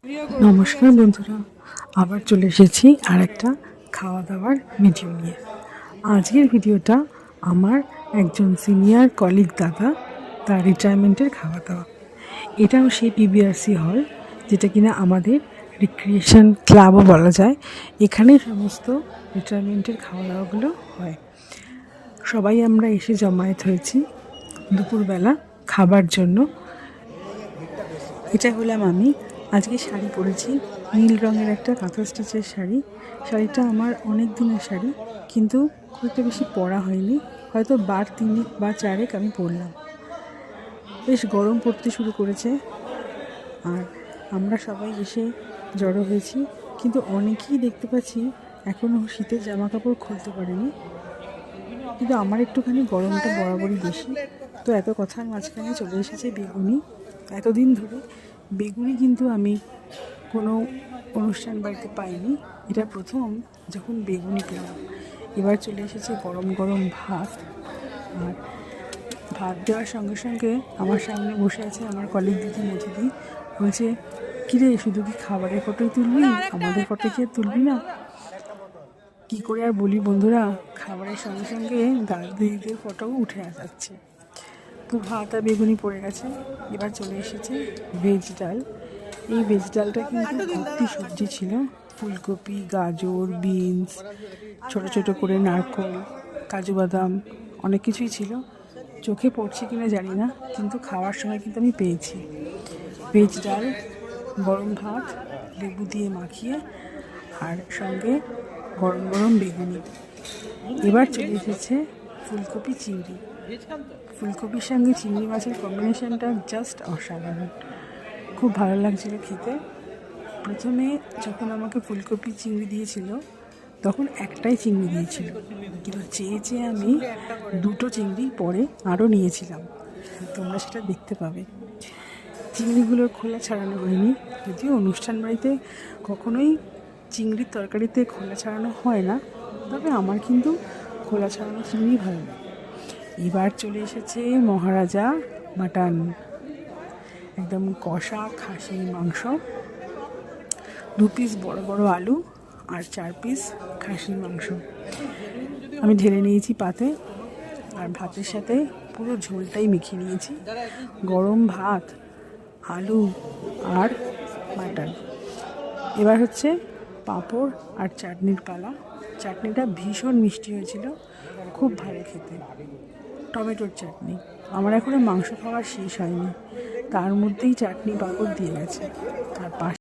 নমস্কার বন্ধুরা, আবার চলে এসেছি আর একটা খাওয়া দাওয়ার ভিডিও নিয়ে। আজকের ভিডিওটা আমার একজন সিনিয়র কলিগ দাদা, তার রিটায়ারমেন্টের খাওয়া দাওয়া। এটাও সেই পিবিআরসি হল, যেটা কিনা আমাদের রিক্রিয়েশন ক্লাবও বলা যায়। এখানে সমস্ত রিটায়ারমেন্টের খাওয়া দাওয়াগুলো হয়। সবাই আমরা এসে জমায়েত হয়েছি দুপুরবেলা খাবার জন্য। এটা হলাম আমি। আজকে শাড়ি পরেছি, নীল রঙের একটা কাঁথা স্টিচের শাড়ি। শাড়িটা আমার অনেক দিনের শাড়ি, কিন্তু খুব একটা বেশি পরা হয়নি, হয়তো বার 3 বা 4 আমি পরলাম। বেশ গরম পড়তে শুরু করেছে, আর আমরা সবাই এসে জড়ো হয়েছি, কিন্তু অনেকেই দেখতে পাচ্ছি এখনও শীতের জামা কাপড় খুলতে পারেনি। কিন্তু আমার একটুখানি গরমটা বরাবরই বেশি, তো এত কথার মাঝখানে চলে এসেছে বেগুনি। এতদিন ধরে বেগুনি কিন্তু আমি কোনো অনুষ্ঠান বাড়িতে পাইনি, এটা প্রথম যখন বেগুনি পেলাম। এবার চলে এসেছে গরম গরম ভাত, আর ভাত দেওয়ার সঙ্গে সঙ্গে আমার সামনে বসে আছে আমার কলিগ দিদি মধুদি। বলছে, কিরে শুধু কি খাবারের ফটোই তুলবি, আমাদের ফটো কি তুলবি না? কী করে আর বলি বন্ধুরা, খাবারের সঙ্গে সঙ্গে দাদা দিদিদের ফটোও উঠে যাচ্ছে। তো ভাত আর বেগুনি পড়ে গেছে। এবার চলে এসেছে ভেজ ডাল। এই ভেজ ডালটা কিন্তু ভর্তি সবজি ছিল, ফুলকপি, গাজর, বিনস, ছোটো ছোটো করে নারকোল, কাজু বাদাম, অনেক কিছুই ছিল। চোখে পড়ছে কিনা জানি না, কিন্তু খাওয়ার সময় কিন্তু আমি পেয়েছি। ভেজ ডাল, গরম ভাত, লেবু দিয়ে মাখিয়ে, আর সঙ্গে গরম গরম বেগুনি। এবার চলে এসেছে ফুলকপি চিংড়ি। ফুলকপির সঙ্গে চিংড়ি মাছের কম্বিনেশনটা জাস্ট অসাধারণ, খুব ভালো লাগছিল খেতে। প্রথমে যখন আমাকে ফুলকপি চিংড়ি দিয়েছিল, তখন একটাই চিংড়ি দিয়েছিল, কিন্তু চেয়ে আমি 2টো চিংড়ি পরে আরও নিয়েছিলাম। তোমরা সেটা দেখতে পাবে। চিংড়িগুলোর খোলা ছাড়ানো হয়নি, যদিও অনুষ্ঠান বাড়িতে কখনোই চিংড়ির তরকারিতে খোলা ছাড়ানো হয় না, তবে আমার কিন্তু খোলা ছাড়ানো চিংড়ি ভালো লাগে। এবার চলে এসেছে মহারাজা মাটন, একদম কষা খাসির মাংস, 2 পিস বড় বড় আলু, আর 4 পিস খাসির মাংস আমি ঢেলে নিয়েছি পাতে, আর ভাতের সাথে পুরো ঝোলটাই মেখে নিয়েছি। গরম ভাত, আলু আর মাটন। এবার হচ্ছে পাঁপড় আর চাটনির পালা। চাটনিটা ভীষণ মিষ্টি হয়েছিল, খুব ভালো খেতে, টমেটোর চাটনি। আমার এখনও মাংস খাওয়া শেষ হয়নি, তার মধ্যেই চাটনি পাঁপড় দিয়ে গেছে। আর